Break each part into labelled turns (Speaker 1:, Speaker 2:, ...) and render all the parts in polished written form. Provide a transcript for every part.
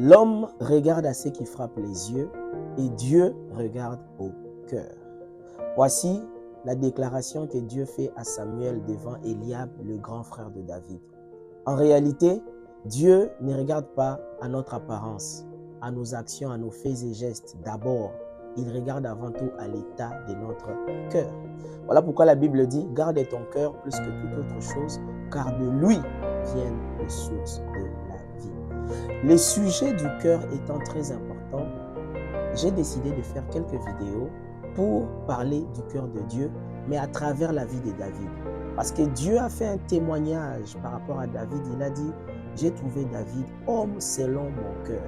Speaker 1: L'homme regarde à ce qui frappe les yeux et Dieu regarde au cœur. Voici la déclaration que Dieu fait à Samuel devant Eliab, le grand frère de David. En réalité, Dieu ne regarde pas à notre apparence, à nos actions, à nos faits et gestes. D'abord, il regarde avant tout à l'état de notre cœur. Voilà pourquoi la Bible dit « Garde ton cœur plus que toute autre chose, car de lui viennent les sources de la vie. » Le sujet du cœur étant très important, j'ai décidé de faire quelques vidéos pour parler du cœur de Dieu, mais à travers la vie de David. Parce que Dieu a fait un témoignage par rapport à David. Il a dit, j'ai trouvé David homme selon mon cœur.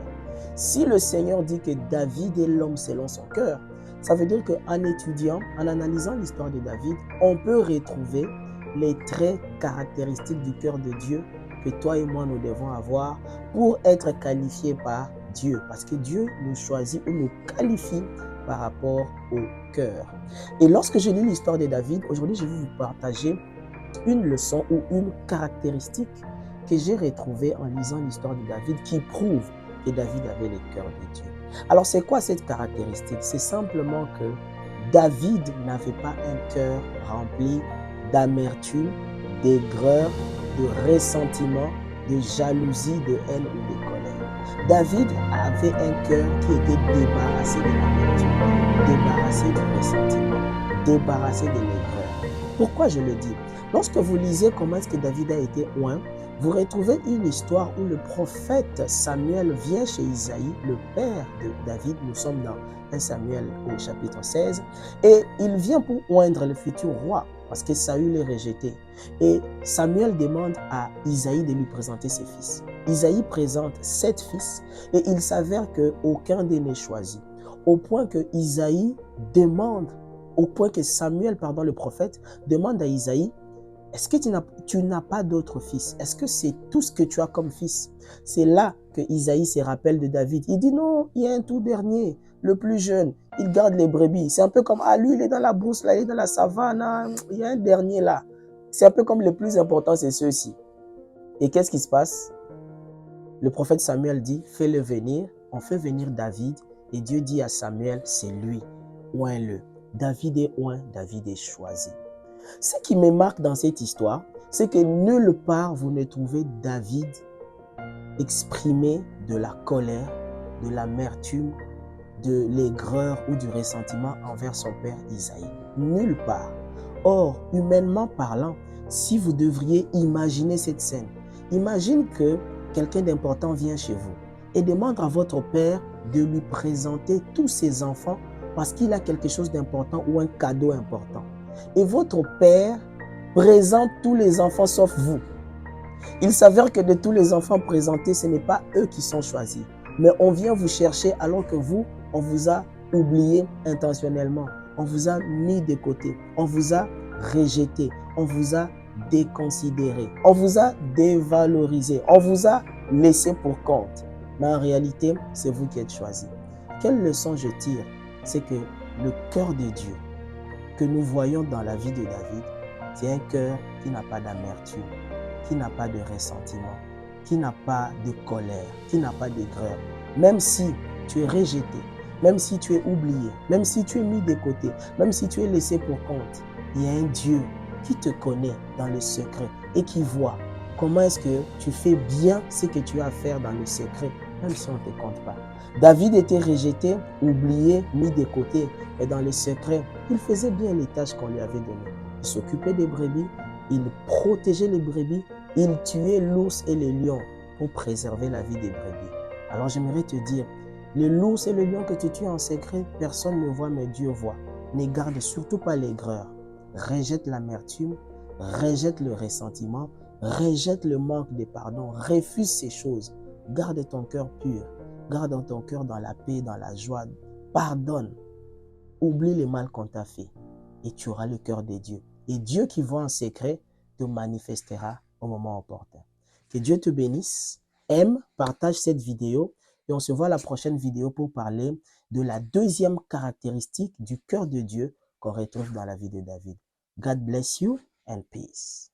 Speaker 1: Si le Seigneur dit que David est l'homme selon son cœur, ça veut dire qu'en étudiant, en analysant l'histoire de David, on peut retrouver les traits caractéristiques du cœur de Dieu que toi et moi nous devons avoir pour être qualifiés par Dieu. Parce que Dieu nous choisit ou nous qualifie par rapport au cœur. Et lorsque je lis l'histoire de David, aujourd'hui je vais vous partager une leçon ou une caractéristique que j'ai retrouvée en lisant l'histoire de David qui prouve que David avait le cœur de Dieu. Alors c'est quoi cette caractéristique? C'est simplement que David n'avait pas un cœur rempli d'amertume, d'aigreur, de ressentiment, de jalousie, de haine ou de colère. David avait un cœur qui était débarrassé de l'amertume, débarrassé du ressentiment, débarrassé de l'aigreur. Pourquoi je le dis? Lorsque vous lisez comment est-ce que David a été oint, vous retrouvez une histoire où le prophète Samuel vient chez Isaïe, le père de David. Nous sommes dans 1 Samuel au chapitre 16. Et il vient pour oindre le futur roi parce que Saül est rejeté. Et Samuel demande à Isaïe de lui présenter ses fils. Isaïe présente 7 fils et il s'avère qu'aucun d'eux n'est choisi. Au point que Samuel, le prophète, demande à Isaïe, est-ce que tu n'as pas d'autres fils? Est-ce que c'est tout ce que tu as comme fils? C'est là que Isaïe se rappelle de David. Il dit non, il y a un tout dernier, le plus jeune. Il garde les brebis. C'est un peu comme, lui, il est dans la brousse, là, il est dans la savane. Il y a un dernier là. C'est un peu comme le plus important, c'est ceux-ci. Et qu'est-ce qui se passe? Le prophète Samuel dit, fais-le venir. On fait venir David. Et Dieu dit à Samuel, c'est lui. Oins-le. David est oint, David est choisi. Ce qui me marque dans cette histoire, c'est que nulle part vous ne trouvez David exprimer de la colère, de l'amertume, de l'aigreur ou du ressentiment envers son père Isaïe. Nulle part. Or, humainement parlant, si vous devriez imaginer cette scène, imagine que quelqu'un d'important vient chez vous et demande à votre père de lui présenter tous ses enfants parce qu'il a quelque chose d'important ou un cadeau important. Et votre père présente tous les enfants sauf vous. Il s'avère que de tous les enfants présentés, ce n'est pas eux qui sont choisis. Mais on vient vous chercher alors que vous, on vous a oublié intentionnellement. On vous a mis de côté. On vous a rejeté. On vous a déconsidéré. On vous a dévalorisé. On vous a laissé pour compte. Mais en réalité, c'est vous qui êtes choisis. Quelle leçon je tire? C'est que le cœur de Dieu que nous voyons dans la vie de David, c'est un cœur qui n'a pas d'amertume, qui n'a pas de ressentiment, qui n'a pas de colère, qui n'a pas d'aigreur. Même si tu es rejeté, même si tu es oublié, même si tu es mis de côté, même si tu es laissé pour compte, il y a un Dieu qui te connaît dans le secret et qui voit comment est-ce que tu fais bien ce que tu as à faire dans le secret, même si on ne te compte pas. David était rejeté, oublié, mis de côté, et dans le secret, il faisait bien les tâches qu'on lui avait données. Il s'occupait des brebis, il protégeait les brebis, il tuait l'ours et les lions pour préserver la vie des brebis. Alors j'aimerais te dire, l'ours et le lion que tu tues en secret, personne ne voit, mais Dieu voit. Ne garde surtout pas l'aigreur. Rejette l'amertume, rejette le ressentiment, rejette le manque de pardon, refuse ces choses. Garde ton cœur pur, garde ton cœur dans la paix, dans la joie. Pardonne, oublie le mal qu'on t'a fait et tu auras le cœur de Dieu. Et Dieu qui voit en secret te manifestera au moment opportun. Que Dieu te bénisse, aime, partage cette vidéo et on se voit à la prochaine vidéo pour parler de la deuxième caractéristique du cœur de Dieu qu'on retrouve dans la vie de David. God bless you and peace.